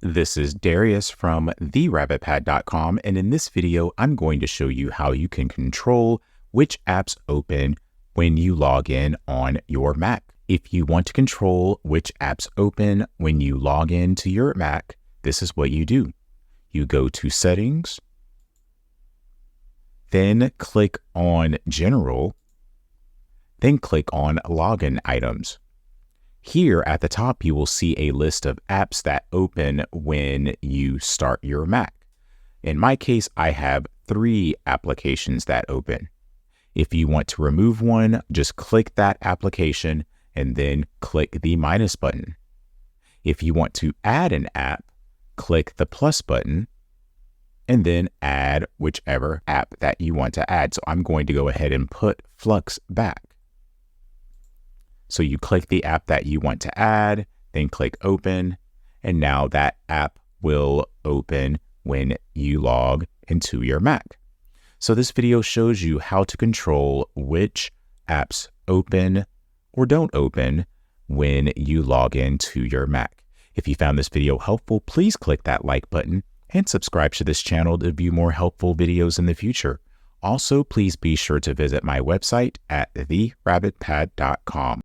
This is Darius from therabbitpad.com, and in this video, I'm going to show you how you can control which apps open when you log in on your Mac. If you want to control which apps open when you log in to your Mac, this is what you do. You go to Settings, then click on General, then click on Login Items. Here at the top, you will see a list of apps that open when you start your Mac. In my case, I have 3 applications that open. If you want to remove one, just click that application and then click the minus button. If you want to add an app, click the plus button and then add whichever app that you want to add. So I'm going to go ahead and put Flux back. So you click the app that you want to add, then click open, and now that app will open when you log into your Mac. So this video shows you how to control which apps open or don't open when you log into your Mac. If you found this video helpful, please click that like button and subscribe to this channel to view more helpful videos in the future. Also, please be sure to visit my website at therabbitpad.com.